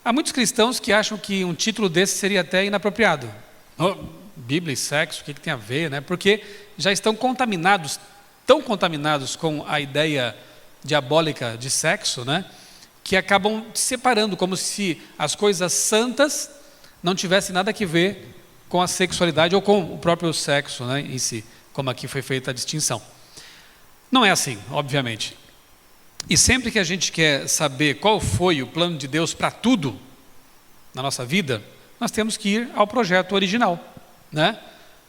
Há muitos cristãos que acham que um título desse seria até inapropriado. Oh, Bíblia e sexo, o que tem a ver, né? Porque já estão contaminados, tão contaminados com a ideia diabólica de sexo, né? Que acabam separando, como se as coisas santas não tivessem nada a ver com a sexualidade ou com o próprio sexo, né, em si, como aqui foi feita a distinção. Não é assim, obviamente. E sempre que a gente quer saber qual foi o plano de Deus para tudo na nossa vida, nós temos que ir ao projeto original, né?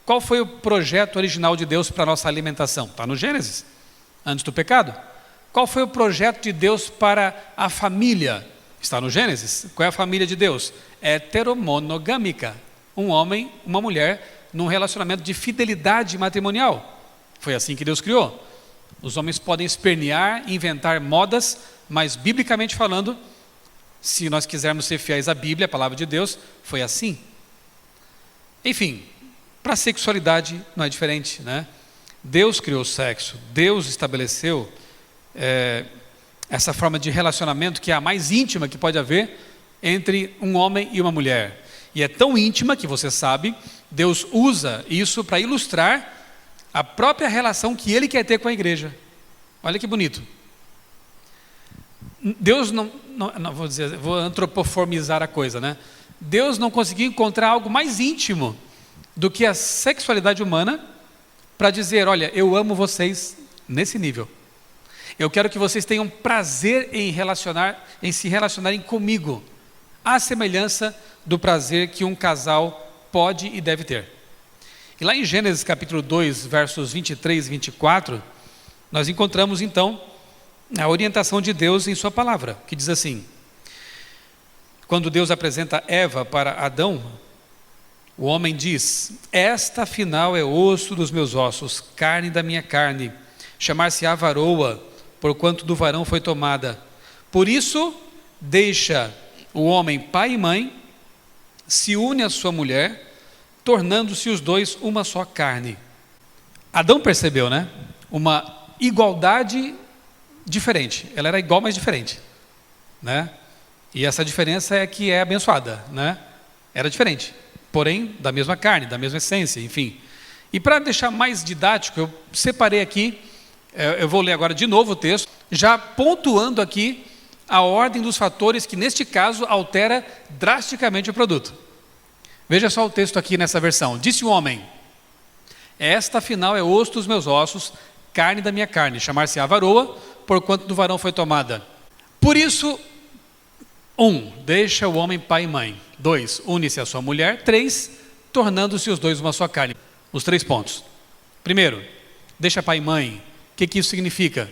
Qual foi o projeto original de Deus para a nossa alimentação? Está no Gênesis, antes do pecado. Qual foi o projeto de Deus para a família? Está no Gênesis. Qual é a família de Deus? Heteromonogâmica. Um homem, uma mulher, num relacionamento de fidelidade matrimonial. Foi assim que Deus criou. Os homens podem espernear, inventar modas, mas biblicamente falando, se nós quisermos ser fiéis à Bíblia, a palavra de Deus, foi assim. Enfim, para a sexualidade não é diferente, né? Deus criou o sexo, Deus estabeleceu essa forma de relacionamento que é a mais íntima que pode haver entre um homem e uma mulher. E é tão íntima que você sabe, Deus usa isso para ilustrar a própria relação que Ele quer ter com a igreja. Olha que bonito. Deus não vou antropoformizar a coisa, né? Deus não conseguiu encontrar algo mais íntimo do que a sexualidade humana para dizer, olha, eu amo vocês nesse nível. Eu quero que vocês tenham prazer em se relacionarem comigo, à semelhança do prazer que um casal pode e deve ter. E lá em Gênesis capítulo 2, versos 23 e 24, nós encontramos então a orientação de Deus em sua palavra, que diz assim: quando Deus apresenta Eva para Adão, o homem diz: esta afinal é osso dos meus ossos, carne da minha carne, chamar-se-á varoa, porquanto do varão foi tomada. Por isso, deixa o homem pai e mãe, se une à sua mulher, tornando-se os dois uma só carne. Adão percebeu, né? Uma igualdade diferente. Ela era igual, mas diferente, né? E essa diferença é que é abençoada, né? Era diferente, porém da mesma carne, da mesma essência, enfim. E para deixar mais didático, eu separei aqui, eu vou ler agora de novo o texto, já pontuando aqui a ordem dos fatores que neste caso altera drasticamente o produto. Veja só o texto aqui nessa versão. Disse o homem: esta afinal é osso dos meus ossos, carne da minha carne, chamar-se-á varoa, porquanto do varão foi tomada. Por isso, 1, deixa o homem pai e mãe. 2, une-se à sua mulher. 3, tornando-se os dois uma só carne. Os 3 pontos. Primeiro, deixa pai e mãe. O que isso significa?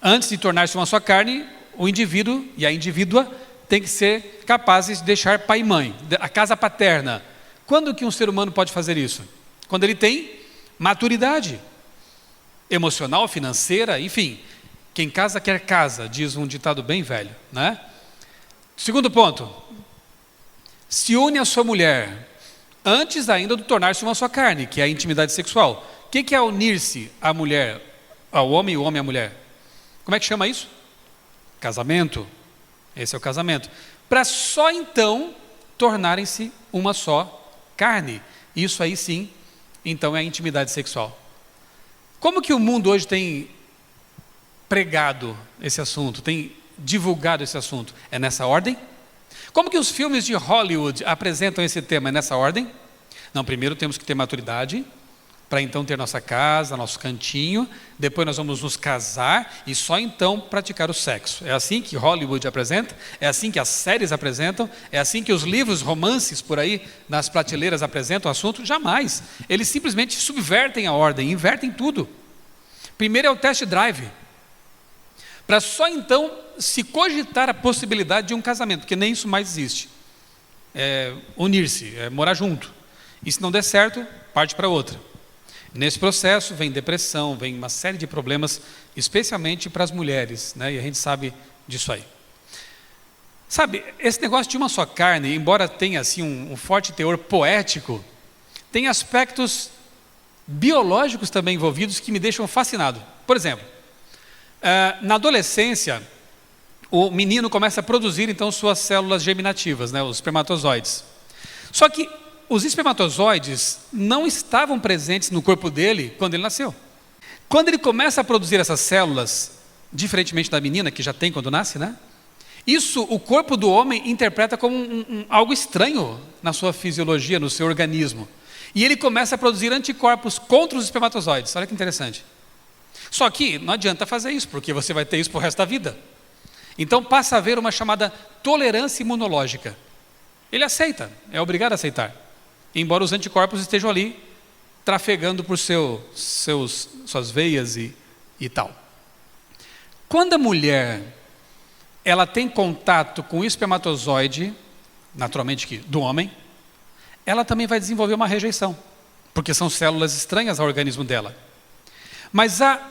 Antes de tornar-se uma só carne, o indivíduo e a indivídua têm que ser capazes de deixar pai e mãe, a casa paterna. Quando que um ser humano pode fazer isso? Quando ele tem maturidade emocional, financeira, enfim. Quem casa quer casa, diz um ditado bem velho, né? Segundo ponto, se une à sua mulher, antes ainda de tornar-se uma só carne, que é a intimidade sexual. O que é unir-se à mulher, ao homem e o homem à mulher? Como é que chama isso? Casamento. Esse é o casamento. Para só então tornarem-se uma só carne. Isso aí sim, então é a intimidade sexual. Como que o mundo hoje tem pregado esse assunto, tem divulgado esse assunto? É nessa ordem? Como que os filmes de Hollywood apresentam esse tema? É nessa ordem? Não, primeiro temos que ter maturidade, para então ter nossa casa, nosso cantinho, depois nós vamos nos casar e só então praticar o sexo. É assim que Hollywood apresenta? É assim que as séries apresentam? É assim que os livros, romances por aí nas prateleiras apresentam o assunto? Jamais. Eles simplesmente subvertem a ordem, invertem tudo. Primeiro é o test drive, para só então se cogitar a possibilidade de um casamento, porque nem isso mais existe. É unir-se, é morar junto. E se não der certo, parte para outra. Nesse processo vem depressão, vem uma série de problemas, especialmente para as mulheres, né? E a gente sabe disso aí. Sabe, esse negócio de uma só carne, embora tenha assim um forte teor poético, tem aspectos biológicos também envolvidos que me deixam fascinado. Por exemplo, na adolescência, o menino começa a produzir então suas células germinativas, né, os espermatozoides. Só que os espermatozoides não estavam presentes no corpo dele quando ele nasceu. Quando ele começa a produzir essas células, diferentemente da menina que já tem quando nasce, né? Isso o corpo do homem interpreta como algo estranho na sua fisiologia, no seu organismo. E ele começa a produzir anticorpos contra os espermatozoides. Olha que interessante. Só que não adianta fazer isso, porque você vai ter isso para o resto da vida. Então passa a haver uma chamada tolerância imunológica. Ele aceita, é obrigado a aceitar. Embora os anticorpos estejam ali, trafegando por suas veias e tal. Quando a mulher ela tem contato com o espermatozoide, naturalmente do homem, ela também vai desenvolver uma rejeição, porque são células estranhas ao organismo dela. Mas a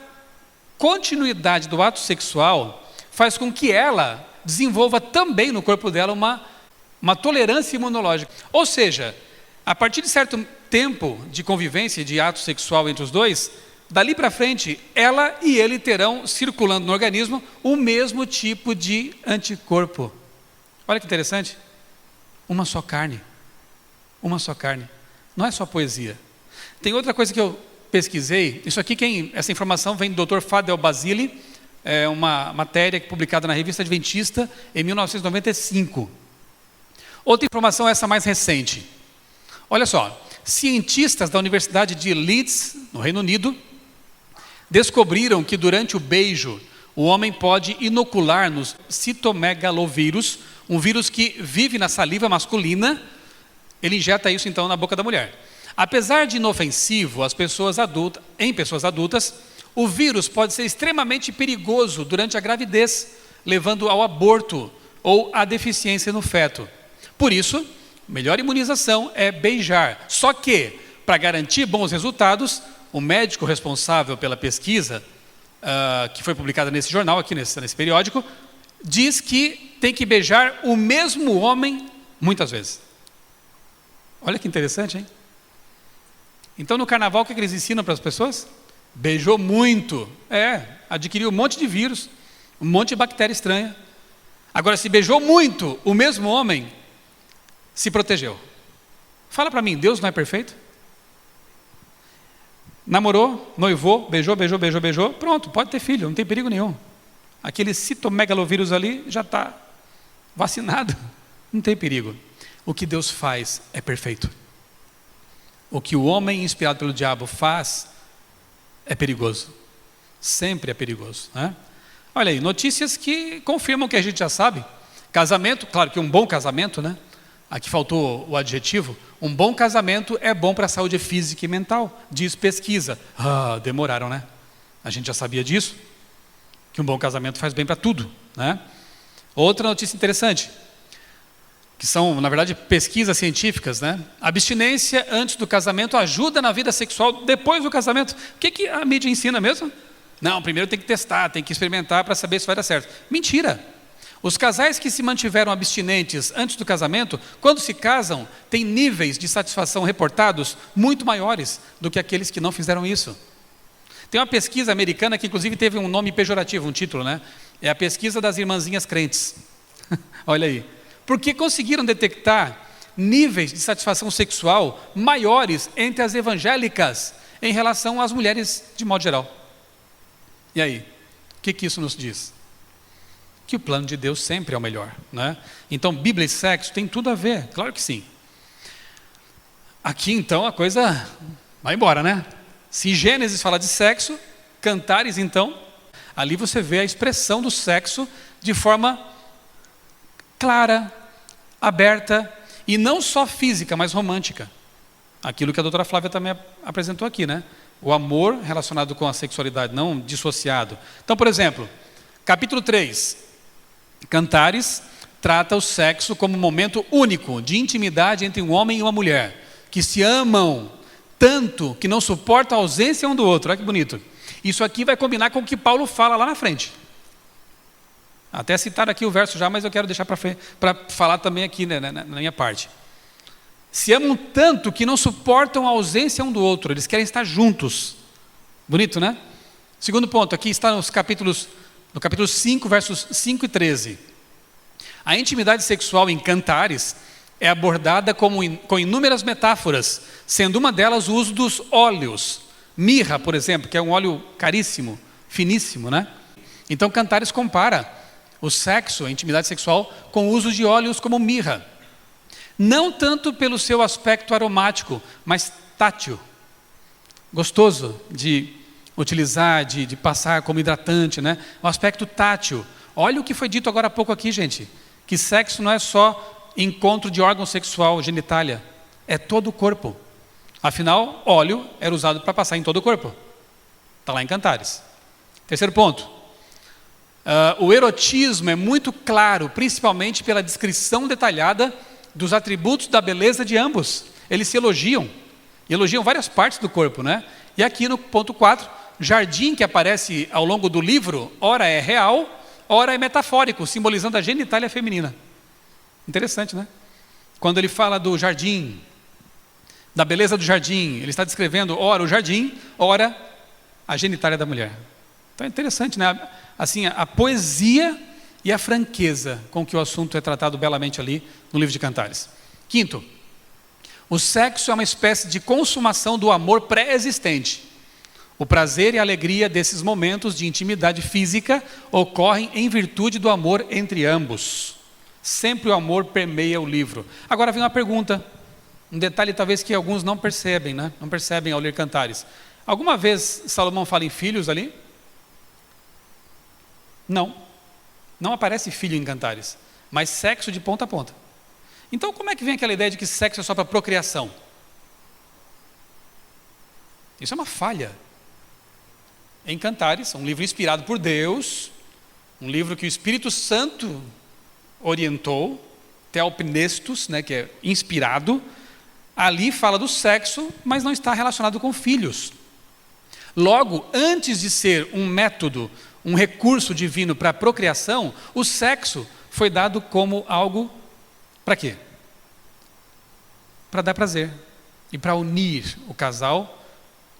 continuidade do ato sexual faz com que ela desenvolva também no corpo dela uma tolerância imunológica. Ou seja, a partir de certo tempo de convivência, de ato sexual entre os dois, dali para frente, ela e ele terão, circulando no organismo, o mesmo tipo de anticorpo. Olha que interessante. Uma só carne. Uma só carne. Não é só poesia. Tem outra coisa que eu pesquisei. Essa informação vem do Dr. Fadel Basile, é uma matéria publicada na Revista Adventista em 1995. Outra informação é essa mais recente. Olha só, cientistas da Universidade de Leeds, no Reino Unido, descobriram que durante o beijo, o homem pode inocular nos citomegalovírus, um vírus que vive na saliva masculina. Ele injeta isso então na boca da mulher. Apesar de inofensivo em pessoas adultas, o vírus pode ser extremamente perigoso durante a gravidez, levando ao aborto ou à deficiência no feto. Por isso, a melhor imunização é beijar. Só que, para garantir bons resultados, o médico responsável pela pesquisa, que foi publicada nesse jornal, aqui nesse periódico, diz que tem que beijar o mesmo homem muitas vezes. Olha que interessante, hein? Então, no carnaval, o que eles ensinam para as pessoas? Beijou muito. Adquiriu um monte de vírus, um monte de bactéria estranha. Agora, se beijou muito, o mesmo homem se protegeu. Fala para mim, Deus não é perfeito? Namorou, noivou, beijou, pronto, pode ter filho, não tem perigo nenhum. Aquele citomegalovírus ali já está vacinado, não tem perigo. O que Deus faz é perfeito. O que o homem inspirado pelo diabo faz é perigoso. Sempre é perigoso, né? Olha aí, notícias que confirmam o que a gente já sabe. Casamento, claro que um bom casamento, né? Aqui faltou o adjetivo. Um bom casamento é bom para a saúde física e mental, diz pesquisa. Demoraram, né? A gente já sabia disso, que um bom casamento faz bem para tudo, né? Outra notícia interessante, que são, na verdade, pesquisas científicas, né? Abstinência antes do casamento ajuda na vida sexual depois do casamento. O que a mídia ensina mesmo? Não, primeiro tem que testar, tem que experimentar para saber se vai dar certo. Mentira! Os casais que se mantiveram abstinentes antes do casamento, quando se casam, têm níveis de satisfação reportados muito maiores do que aqueles que não fizeram isso. Tem uma pesquisa americana que inclusive teve um nome pejorativo, um título, né? É a pesquisa das irmãzinhas crentes. Olha aí. Porque conseguiram detectar níveis de satisfação sexual maiores entre as evangélicas em relação às mulheres de modo geral. E aí? O que isso nos diz? Que o plano de Deus sempre é o melhor, né? Então, Bíblia e sexo tem tudo a ver, claro que sim. Aqui, então, a coisa vai embora, né? Se Gênesis fala de sexo, Cantares, então, ali você vê a expressão do sexo de forma clara, aberta, e não só física, mas romântica. Aquilo que a doutora Flávia também apresentou aqui, né? O amor relacionado com a sexualidade, não dissociado. Então, por exemplo, capítulo 3, Cantares trata o sexo como um momento único de intimidade entre um homem e uma mulher, que se amam tanto que não suportam a ausência um do outro. Olha que bonito. Isso aqui vai combinar com o que Paulo fala lá na frente. Até citar aqui o verso já, mas eu quero deixar para falar também aqui, né, na minha parte. Se amam tanto que não suportam a ausência um do outro, eles querem estar juntos. Bonito, né? Segundo ponto, aqui está nos capítulos no capítulo 5, versos 5 e 13. A intimidade sexual em Cantares é abordada com inúmeras metáforas, sendo uma delas o uso dos óleos. Mirra, por exemplo, que é um óleo caríssimo, finíssimo, né? Então Cantares compara o sexo, a intimidade sexual, com o uso de óleos como mirra. Não tanto pelo seu aspecto aromático, mas tátil. Gostoso de utilizar, de passar como hidratante, né? O aspecto tátil. Olha o que foi dito agora há pouco aqui, gente. Que sexo não é só encontro de órgão sexual, genitália. É todo o corpo. Afinal, óleo era usado para passar em todo o corpo. Está lá em Cantares. Terceiro ponto. O erotismo é muito claro, principalmente pela descrição detalhada dos atributos da beleza de ambos. Eles se elogiam. E elogiam várias partes do corpo, né? E aqui no ponto 4, jardim, que aparece ao longo do livro, ora é real, ora é metafórico, simbolizando a genitália feminina. Interessante, né? Quando ele fala do jardim, da beleza do jardim, ele está descrevendo ora o jardim, ora a genitália da mulher. Então é interessante, né? Assim, a poesia e a franqueza com que o assunto é tratado belamente ali no livro de Cantares. Quinto, o sexo é uma espécie de consumação do amor pré-existente. O prazer e a alegria desses momentos de intimidade física ocorrem em virtude do amor entre ambos. Sempre o amor permeia o livro. Agora vem uma pergunta, um detalhe talvez que alguns não percebem, né? Não percebem ao ler Cantares. Alguma vez Salomão fala em filhos ali? Não. Não aparece filho em Cantares, mas sexo de ponta a ponta. Então como é que vem aquela ideia de que sexo é só para procriação? Isso é uma falha. Em Cantares, um livro inspirado por Deus, um livro que o Espírito Santo orientou, Theopnestos, né, que é inspirado, ali fala do sexo, mas não está relacionado com filhos. Logo, antes de ser um método, um recurso divino para a procriação, o sexo foi dado como algo para quê? Para dar prazer e para unir o casal,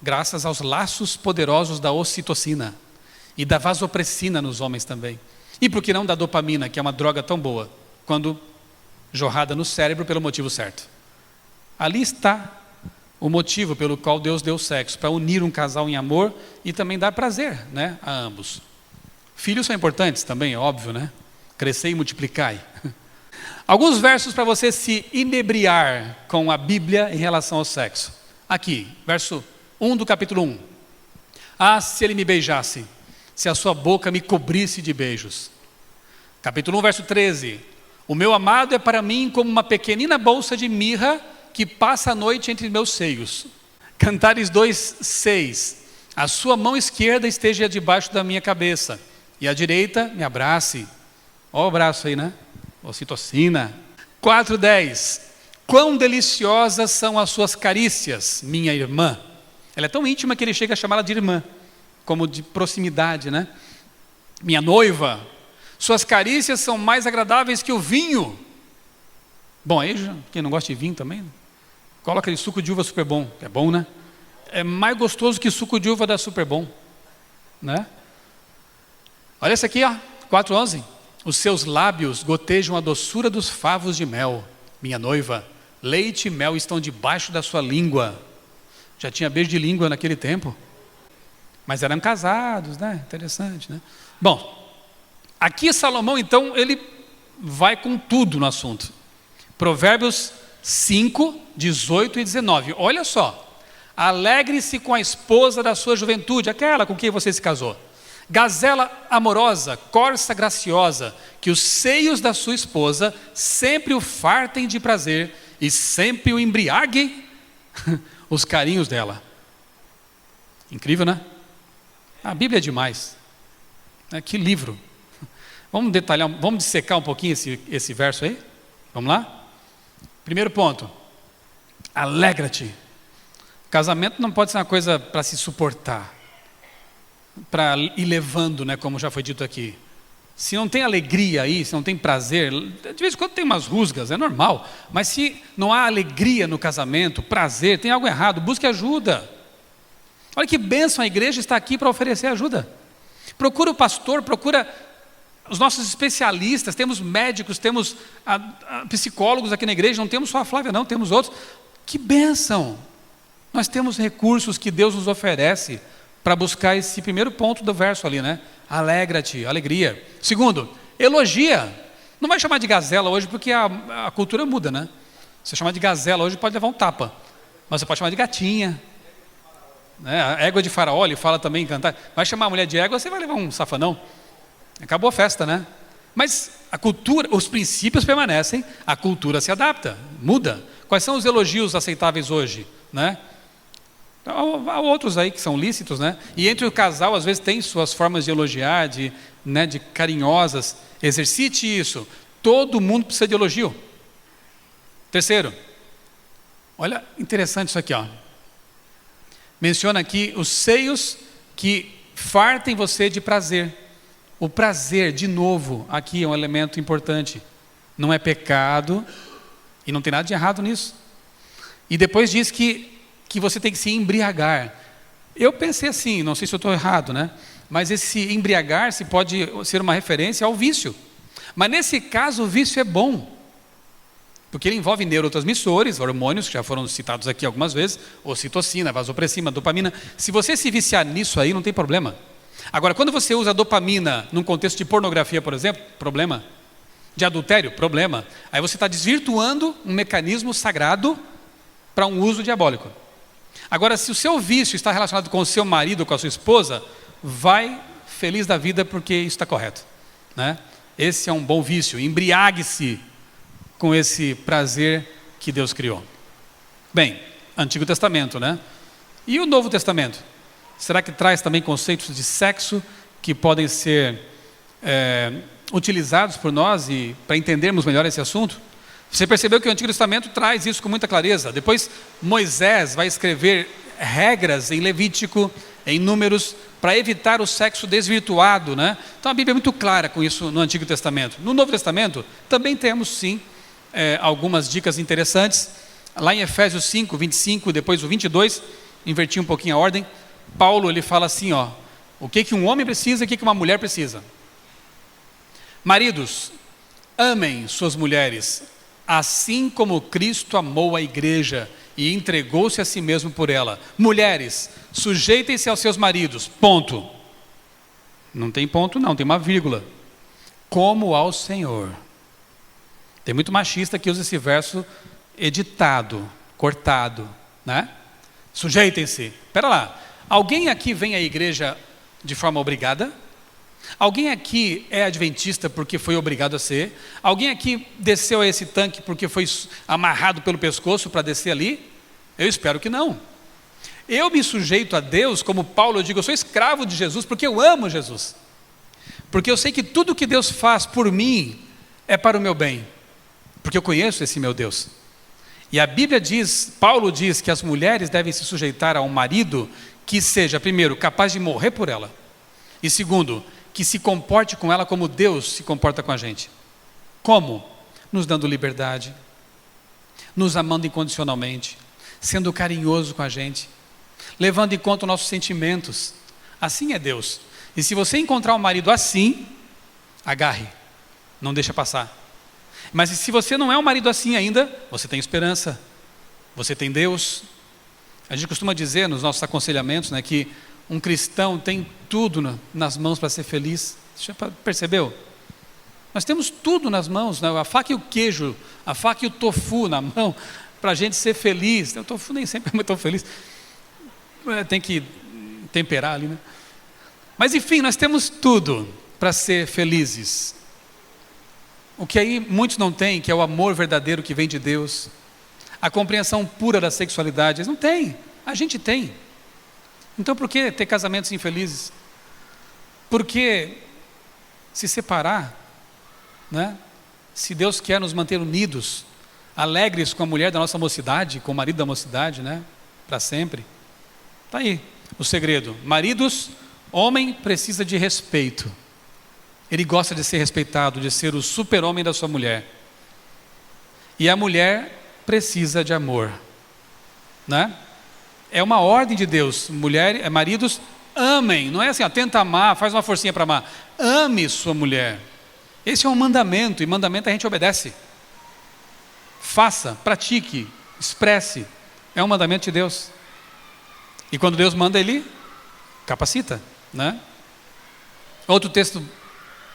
graças aos laços poderosos da ocitocina e da vasopressina nos homens também. E por que não da dopamina, que é uma droga tão boa, quando jorrada no cérebro pelo motivo certo. Ali está o motivo pelo qual Deus deu o sexo, para unir um casal em amor e também dar prazer, né, a ambos. Filhos são importantes também, é óbvio, né? Crescer e multiplicai. Alguns versos para você se inebriar com a Bíblia em relação ao sexo. Aqui, verso 1 do capítulo 1. Ah, se ele me beijasse, se a sua boca me cobrisse de beijos. Capítulo 1, verso 13. O meu amado é para mim como uma pequenina bolsa de mirra que passa a noite entre meus seios. Cantares 2, 6. A sua mão esquerda esteja debaixo da minha cabeça e a direita me abrace. Olha o braço aí, né? Ocitocina. 4:10. Quão deliciosas são as suas carícias, minha irmã. Ela é tão íntima que ele chega a chamá-la de irmã, como de proximidade, né? Minha noiva, suas carícias são mais agradáveis que o vinho. Bom, aí quem não gosta de vinho também, coloca aquele suco de uva super bom, que é bom, né? É mais gostoso que suco de uva da super bom, né? Olha esse aqui, ó, 4:11. Os seus lábios gotejam a doçura dos favos de mel. Minha noiva, leite e mel estão debaixo da sua língua. Já tinha beijo de língua naquele tempo. Mas eram casados, né? Interessante, né? Bom, aqui Salomão, então, ele vai com tudo no assunto. Provérbios 5, 18 e 19. Olha só. Alegre-se com a esposa da sua juventude, aquela com quem você se casou. Gazela amorosa, corça graciosa, que os seios da sua esposa sempre o fartem de prazer e sempre o embriaguem os carinhos dela. Incrível, né? A Bíblia é demais. Que livro. Vamos detalhar, vamos dissecar um pouquinho esse verso aí? Vamos lá? Primeiro ponto. Alegra-te. Casamento não pode ser uma coisa para se suportar, para ir levando, né, como já foi dito aqui. Se não tem alegria aí, se não tem prazer, de vez em quando tem umas rusgas, é normal. Mas se não há alegria no casamento, prazer, tem algo errado, busque ajuda. Olha que bênção, a igreja está aqui para oferecer ajuda. Procura o pastor, procura os nossos especialistas, temos médicos, temos psicólogos aqui na igreja, não temos só a Flávia não, temos outros. Que bênção! Nós temos recursos que Deus nos oferece para buscar esse primeiro ponto do verso ali, né? Alegra-te, alegria. Segundo, elogia. Não vai chamar de gazela hoje porque a cultura muda, né? Você chamar de gazela hoje pode levar um tapa, mas você pode chamar de gatinha, né? A égua de Faraó, ele fala também em cantar. Vai chamar a mulher de égua, você vai levar um safanão. Acabou a festa, né? Mas a cultura, os princípios permanecem, a cultura se adapta, muda. Quais são os elogios aceitáveis hoje, né? Há outros aí que são lícitos, né? E entre o casal, às vezes, tem suas formas de elogiar, de carinhosas. Exercite isso. Todo mundo precisa de elogio. Terceiro, olha, interessante isso aqui, ó. Menciona aqui os seios que fartem você de prazer. O prazer, de novo, aqui é um elemento importante. Não é pecado e não tem nada de errado nisso. E depois diz que você tem que se embriagar. Eu pensei assim, não sei se eu estou errado, né? Mas esse embriagar-se pode ser uma referência ao vício. Mas nesse caso o vício é bom, porque ele envolve neurotransmissores, hormônios, que já foram citados aqui algumas vezes, ocitocina, vasopressina, dopamina. Se você se viciar nisso aí, não tem problema. Agora, quando você usa dopamina num contexto de pornografia, por exemplo, problema. De adultério, problema. Aí você está desvirtuando um mecanismo sagrado para um uso diabólico. Agora, se o seu vício está relacionado com o seu marido, com a sua esposa, vai feliz da vida porque isso está correto, né? Esse é um bom vício, embriague-se com esse prazer que Deus criou. Bem, Antigo Testamento, né? E o Novo Testamento? Será que traz também conceitos de sexo que podem ser utilizados por nós e para entendermos melhor esse assunto? Você percebeu que o Antigo Testamento traz isso com muita clareza. Depois Moisés vai escrever regras em Levítico, em Números, para evitar o sexo desvirtuado, né? Então a Bíblia é muito clara com isso no Antigo Testamento. No Novo Testamento também temos sim algumas dicas interessantes. Lá em Efésios 5, 25, depois o 22, inverti um pouquinho a ordem. Paulo ele fala assim, ó, o que um homem precisa e o que uma mulher precisa. Maridos, amem suas mulheres, assim como Cristo amou a igreja e entregou-se a si mesmo por ela. Mulheres, sujeitem-se aos seus maridos, ponto. Não tem ponto não, tem uma vírgula. Como ao Senhor. Tem muito machista que usa esse verso editado, cortado, né? Sujeitem-se. Espera lá, alguém aqui vem à igreja de forma obrigada? Alguém aqui é adventista porque foi obrigado a ser? Alguém aqui desceu a esse tanque porque foi amarrado pelo pescoço para descer ali? Eu espero que não. Eu me sujeito a Deus, como Paulo, eu digo, eu sou escravo de Jesus porque eu amo Jesus. Porque eu sei que tudo que Deus faz por mim é para o meu bem. Porque eu conheço esse meu Deus. E a Bíblia diz, Paulo diz que as mulheres devem se sujeitar a um marido que seja, primeiro, capaz de morrer por ela. E segundo, que se comporte com ela como Deus se comporta com a gente. Como? Nos dando liberdade, nos amando incondicionalmente, sendo carinhoso com a gente, levando em conta os nossos sentimentos. Assim é Deus. E se você encontrar um marido assim, agarre, não deixa passar. Mas se você não é um marido assim ainda, você tem esperança, você tem Deus. A gente costuma dizer nos nossos aconselhamentos, né, que um cristão tem tudo nas mãos para ser feliz. Você já percebeu? Nós temos tudo nas mãos, né? A faca e o queijo, a faca e o tofu na mão, para a gente ser feliz. O tofu nem sempre é muito feliz. Tem que temperar ali, né? Mas enfim, nós temos tudo para ser felizes. O que aí muitos não têm, que é o amor verdadeiro que vem de Deus, a compreensão pura da sexualidade, eles não têm, a gente tem. Então por que ter casamentos infelizes? Por que se separar, né? Se Deus quer nos manter unidos, alegres com a mulher da nossa mocidade, com o marido da mocidade, né? Para sempre. Está aí o segredo. Maridos, homem precisa de respeito. Ele gosta de ser respeitado, de ser o super-homem da sua mulher. E a mulher precisa de amor, né? É uma ordem de Deus. Maridos, amem. Não é assim, ó, tenta amar, faz uma forcinha para amar. Ame sua mulher. Esse é um mandamento, e mandamento a gente obedece. Faça, pratique, expresse. É um mandamento de Deus. E quando Deus manda, Ele capacita, né? Outro texto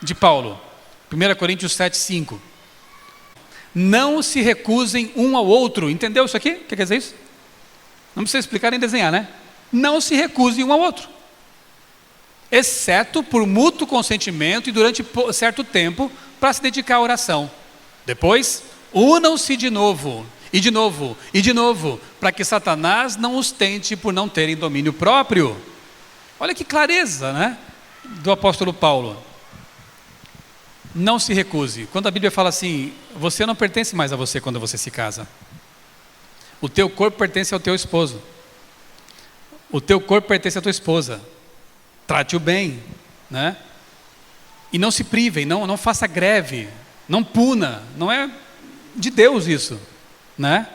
de Paulo, 1 Coríntios 7:5. Não se recusem um ao outro. Entendeu isso aqui? O que quer dizer isso? Não precisa explicar nem desenhar, né? Não se recusem um ao outro, exceto por mútuo consentimento e durante certo tempo para se dedicar à oração. Depois, unam-se de novo, e de novo, e de novo, para que Satanás não os tente por não terem domínio próprio. Olha que clareza, né? Do apóstolo Paulo. Não se recuse. Quando a Bíblia fala assim, você não pertence mais a você quando você se casa. O teu corpo pertence ao teu esposo. O teu corpo pertence à tua esposa. Trate-o bem, né? E não se privem, não faça greve, não puna. Não é de Deus isso, né?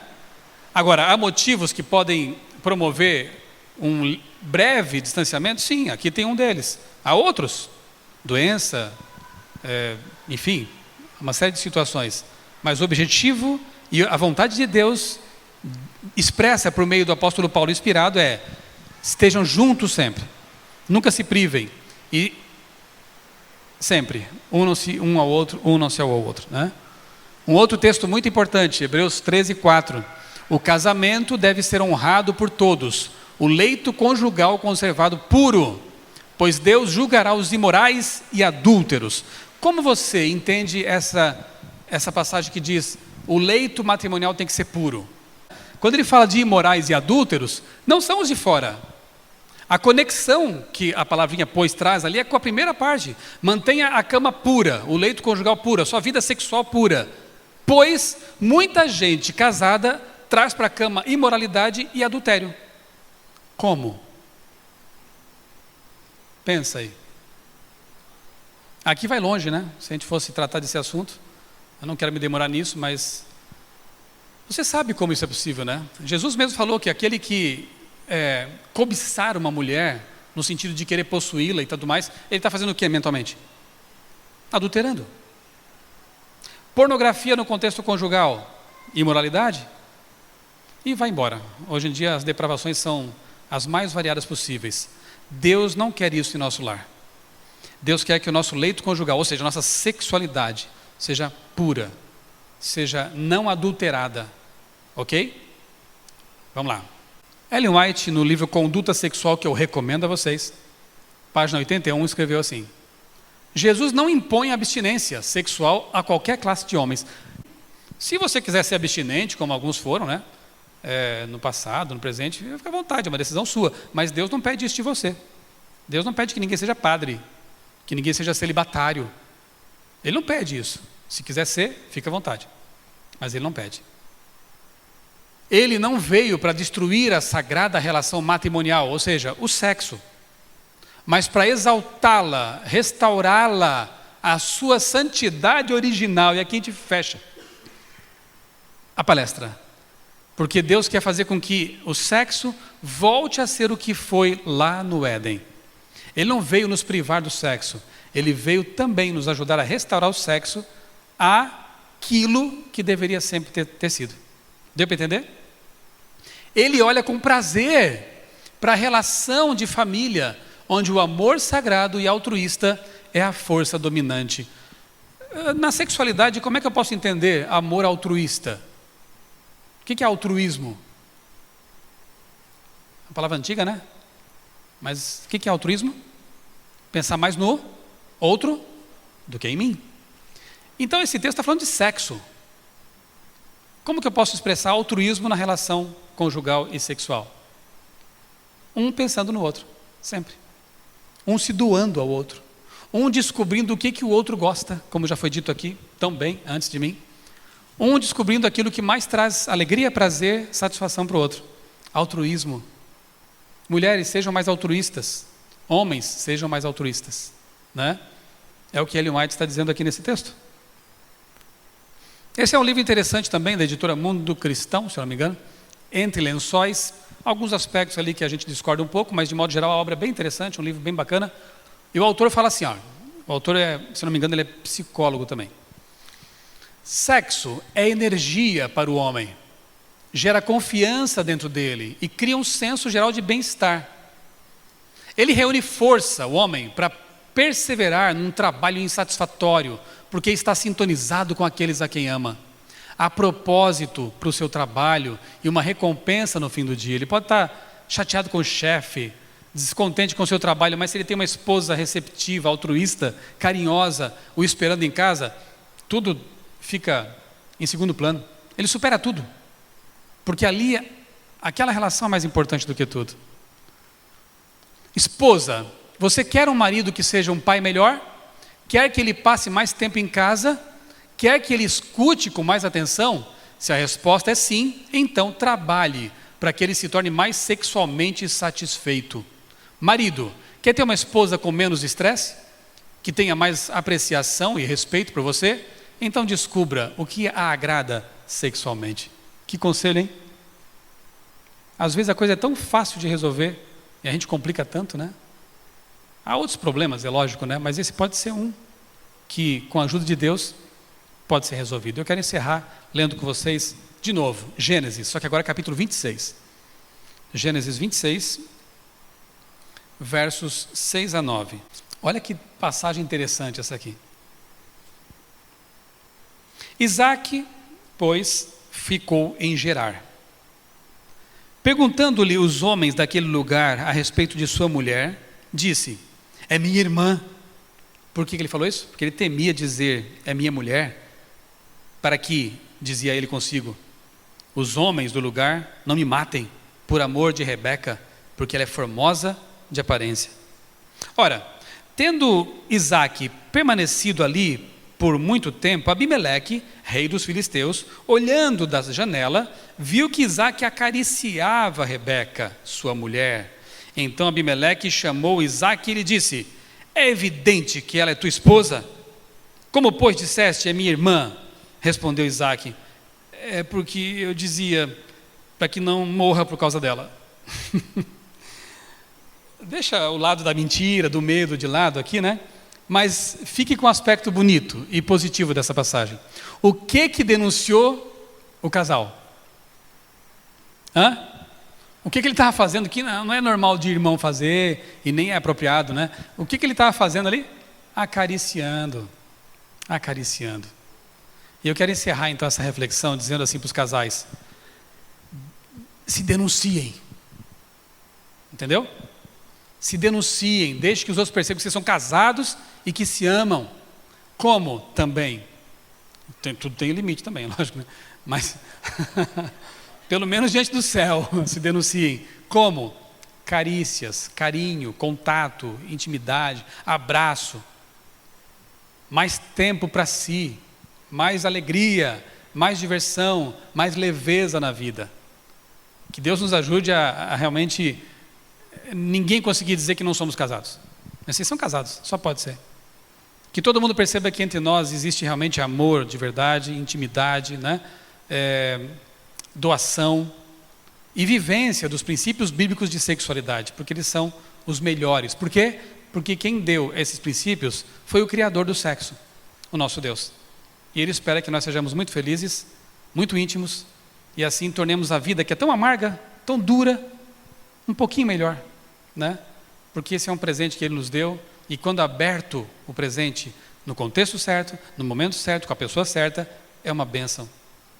Agora, há motivos que podem promover um breve distanciamento? Sim, aqui tem um deles. Há outros, doença, enfim, uma série de situações. Mas o objetivo e a vontade de Deus expressa por meio do apóstolo Paulo inspirado é: estejam juntos sempre, nunca se privem, e sempre unam-se um ao outro, unam-se ao outro, né? Um outro texto muito importante, Hebreus 13:4. O casamento deve ser honrado por todos, o leito conjugal conservado puro, pois Deus julgará os imorais e adúlteros. Como você entende essa passagem que diz o leito matrimonial tem que ser puro? Quando ele fala de imorais e adúlteros, não são os de fora. A conexão que a palavrinha pois traz ali é com a primeira parte. Mantenha a cama pura, o leito conjugal puro, a sua vida sexual pura. Pois muita gente casada traz para a cama imoralidade e adultério. Como? Pensa aí. Aqui vai longe, né? Se a gente fosse tratar desse assunto, eu não quero me demorar nisso, mas você sabe como isso é possível, né? Jesus mesmo falou que aquele que cobiçar uma mulher, no sentido de querer possuí-la e tudo mais, ele está fazendo o que mentalmente? Adulterando. Pornografia no contexto conjugal, imoralidade, e vai embora. Hoje em dia as depravações são as mais variadas possíveis. Deus não quer isso em nosso lar. Deus quer que o nosso leito conjugal, ou seja, a nossa sexualidade, seja pura, seja não adulterada, ok? Vamos lá. Ellen White, no livro Conduta Sexual, que eu recomendo a vocês, página 81, escreveu assim: Jesus não impõe abstinência sexual a qualquer classe de homens. Se você quiser ser abstinente, como alguns foram, né? No passado, no presente, fica à vontade, é uma decisão sua. Mas Deus não pede isso de você. Deus não pede que ninguém seja padre, que ninguém seja celibatário. Ele não pede isso. Se quiser ser, fica à vontade. Mas Ele não pede. Ele não veio para destruir a sagrada relação matrimonial, ou seja, o sexo, mas para exaltá-la, restaurá-la à sua santidade original. E aqui a gente fecha a palestra. Porque Deus quer fazer com que o sexo volte a ser o que foi lá no Éden. Ele não veio nos privar do sexo, Ele veio também nos ajudar a restaurar o sexo àquilo que deveria sempre ter sido. Deu para entender? Ele olha com prazer para a relação de família, onde o amor sagrado e altruísta é a força dominante. Na sexualidade, como é que eu posso entender amor altruísta? O que é altruísmo? Uma palavra antiga, né? Mas o que é altruísmo? Pensar mais no outro do que em mim. Então esse texto está falando de sexo. Como que eu posso expressar altruísmo na relação conjugal e sexual? Um pensando no outro, sempre. Um se doando ao outro. Um descobrindo o que o outro gosta, como já foi dito aqui tão bem antes de mim. Um descobrindo aquilo que mais traz alegria, prazer, satisfação para o outro. Altruísmo. Mulheres, sejam mais altruístas. Homens, sejam mais altruístas, né? É o que Ellen White está dizendo aqui nesse texto. Esse é um livro interessante também, da editora Mundo Cristão, se eu não me engano. Entre Lençóis, alguns aspectos ali que a gente discorda um pouco, mas de modo geral a obra é bem interessante, um livro bem bacana. E o autor fala assim, o autor se não me engano, ele é psicólogo também. Sexo é energia para o homem, gera confiança dentro dele e cria um senso geral de bem-estar. Ele reúne força, o homem, para perseverar num trabalho insatisfatório, porque está sintonizado com aqueles a quem ama. Há propósito para o seu trabalho e uma recompensa no fim do dia. Ele pode estar chateado com o chefe, descontente com o seu trabalho, mas se ele tem uma esposa receptiva, altruísta, carinhosa, o esperando em casa, tudo fica em segundo plano. Ele supera tudo, porque ali aquela relação é mais importante do que tudo. Esposa, você quer um marido que seja um pai melhor? Quer que ele passe mais tempo em casa? Quer que ele escute com mais atenção? Se a resposta é sim, então trabalhe para que ele se torne mais sexualmente satisfeito. Marido, quer ter uma esposa com menos estresse? Que tenha mais apreciação e respeito por você? Então descubra o que a agrada sexualmente. Que conselho, hein? Às vezes a coisa é tão fácil de resolver e a gente complica tanto, né? Há outros problemas, é lógico, né? Mas esse pode ser um que, com a ajuda de Deus, pode ser resolvido. Eu quero encerrar lendo com vocês de novo, Gênesis, só que agora capítulo 26. Gênesis 26, versos 6 a 9. Olha que passagem interessante essa aqui. Isaque, pois, ficou em Gerar. Perguntando-lhe os homens daquele lugar a respeito de sua mulher, disse, é minha irmã. Por que ele falou isso? Porque ele temia dizer, é minha mulher, para que, dizia ele consigo, os homens do lugar não me matem por amor de Rebeca, porque ela é formosa de aparência. Ora, tendo Isaque permanecido ali por muito tempo, Abimeleque, rei dos filisteus, olhando da janela, viu que Isaque acariciava Rebeca, sua mulher. Então Abimeleque chamou Isaque e lhe disse, é evidente que ela é tua esposa? Como, pois, disseste, é minha irmã? Respondeu Isaque, é porque eu dizia, para que não morra por causa dela. Deixa o lado da mentira, do medo de lado aqui, né? Mas fique com o aspecto bonito e positivo dessa passagem. O que denunciou o casal? O que ele estava fazendo que não é normal de irmão fazer e nem é apropriado, né? O que ele estava fazendo ali? Acariciando. E eu quero encerrar então essa reflexão dizendo assim para os casais, se denunciem, entendeu? Se denunciem, deixe que os outros percebam que vocês são casados e que se amam. Como também? Tudo tem limite também, lógico, né? Mas pelo menos diante do céu, se denunciem. Como? Carícias, carinho, contato, intimidade, abraço, mais tempo para si, mais alegria, mais diversão, mais leveza na vida. Que Deus nos ajude a realmente ninguém conseguir dizer que não somos casados. Vocês são casados, só pode ser. Que todo mundo perceba que entre nós existe realmente amor de verdade, intimidade, né? Doação e vivência dos princípios bíblicos de sexualidade, porque eles são os melhores. Por quê? Porque quem deu esses princípios foi o Criador do sexo, o nosso Deus. E Ele espera que nós sejamos muito felizes, muito íntimos, e assim tornemos a vida que é tão amarga, tão dura, um pouquinho melhor, né? Porque esse é um presente que Ele nos deu, e quando aberto o presente no contexto certo, no momento certo, com a pessoa certa, é uma bênção,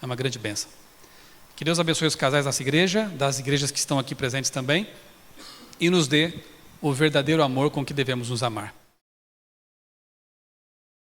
é uma grande bênção. Que Deus abençoe os casais dessa igreja, das igrejas que estão aqui presentes também, e nos dê o verdadeiro amor com que devemos nos amar.